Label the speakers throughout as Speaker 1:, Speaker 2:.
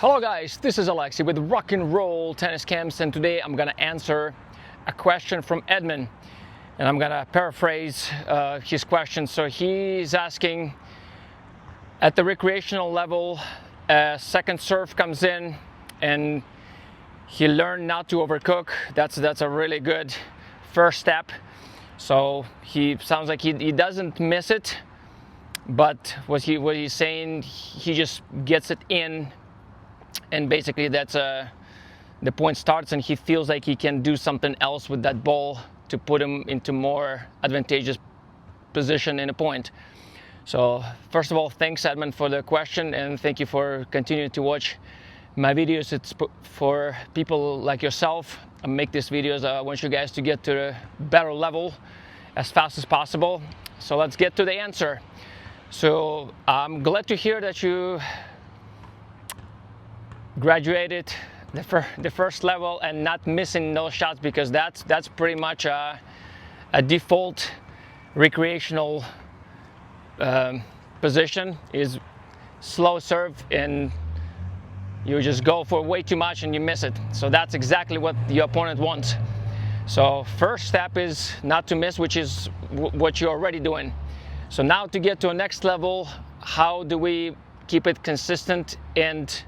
Speaker 1: Hello guys, this is Alexi with Rock and Roll Tennis Camps, and today I'm gonna answer a question from Edmund, and I'm gonna paraphrase his question. So he's asking, at the recreational level, a second serve comes in and he learned not to overcook. That's a really good first step. So he sounds like he doesn't miss it, but what he's saying, he just gets it in. And basically that's the point starts, and he feels like he can do something else with that ball to put him into more advantageous position in a point. So first of all, thanks Edmund for the question, and thank you for continuing to watch my videos. It's for people like yourself. I make these videos. I want you guys to get to a better level as fast as possible. So let's get to the answer. So I'm glad to hear that you graduated the first level and not missing those shots, because that's pretty much a default recreational position, is slow serve and you just go for way too much and you miss it. So that's exactly what the opponent wants. So first step is not to miss, which is what you're already doing. So now to get to a next level, how do we keep it consistent and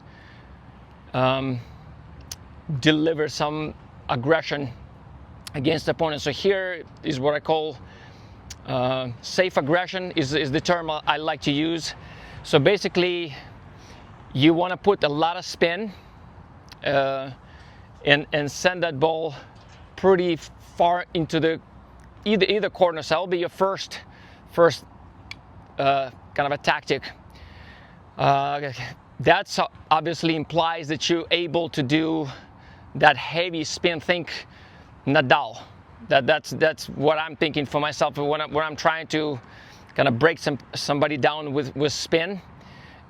Speaker 1: deliver some aggression against the opponent? So here is what I call safe aggression is the term I like to use. So basically you want to put a lot of spin and send that ball pretty far into the either corner. So that'll be your first kind of a tactic. That obviously implies that you're able to do that heavy spin. Think Nadal. That's what I'm thinking for myself when I'm trying to kind of break somebody down with spin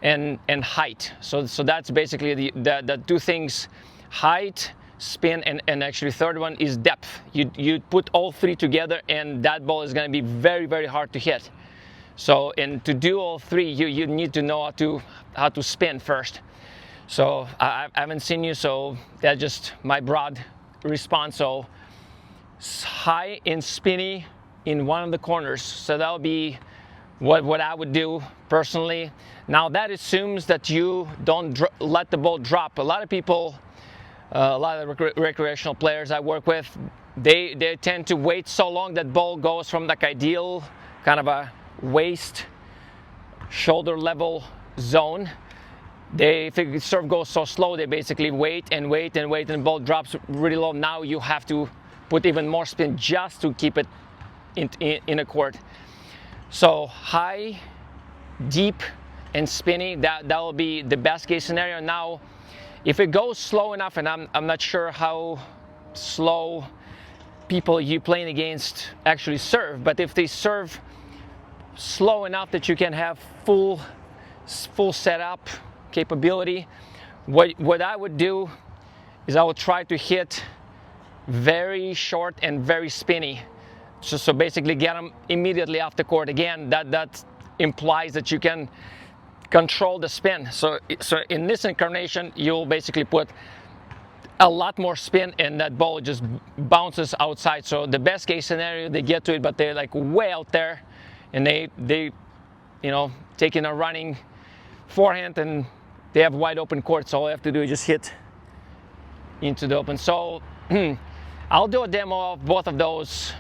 Speaker 1: and height. So that's basically the two things: height, spin, and actually third one is depth. You put all three together and that ball is going to be very, very hard to hit. So, and to do all three, you need to know how to spin first. So I haven't seen you, so that's just my broad response. So high and spinny in one of the corners. So that'll be what I would do personally. Now that assumes that you don't let the ball drop. A lot of people, a lot of recreational players I work with, they tend to wait so long that ball goes from like ideal kind of a waist shoulder level zone. If the serve goes so slow, they basically wait and the ball drops really low. Now you have to put even more spin just to keep it in a court. So high, deep, and spinny, that will be the best case scenario. Now if it goes slow enough, and I'm not sure how slow people you playing against actually serve, but if they serve slow enough that you can have full setup capability, what I would do is I would try to hit very short and very spinny. So basically get them immediately off the court. Again, that implies that you can control the spin. So in this incarnation, you'll basically put a lot more spin and that ball just bounces outside. So the best case scenario, they get to it, but they're like way out there, and they taking a running forehand and they have wide open court. So all I have to do is just hit into the open. So I'll do a demo of both of those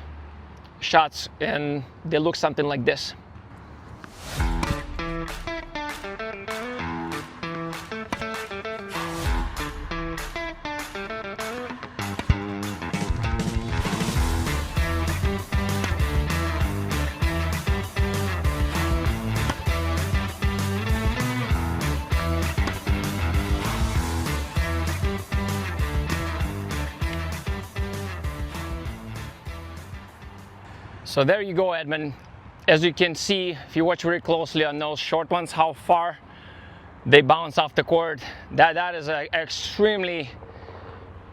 Speaker 1: shots, and they look something like this. So there you go, Edmund. As you can see, if you watch very closely on those short ones, how far they bounce off the court. That is an extremely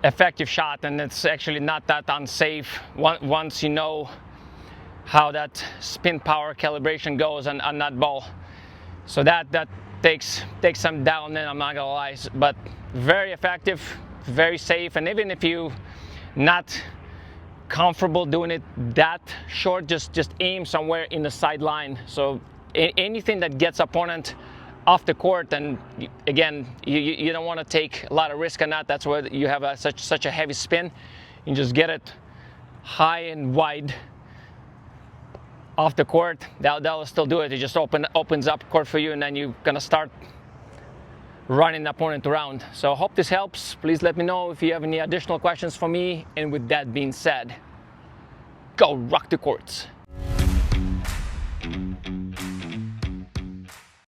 Speaker 1: effective shot, and it's actually not that unsafe once you know how that spin power calibration goes on that ball. So that takes some down, and I'm not gonna lie, but very effective, very safe. And even if you not comfortable doing it that short, just aim somewhere in the sideline. So anything that gets opponent off the court, and again, you don't want to take a lot of risk on that. That's where you have such a heavy spin. You just get it high and wide off the court. That'll still do it. It just opens up court for you, and then you're gonna start running the opponent around. So I hope this helps. Please let me know if you have any additional questions for me. And with that being said, go rock the courts.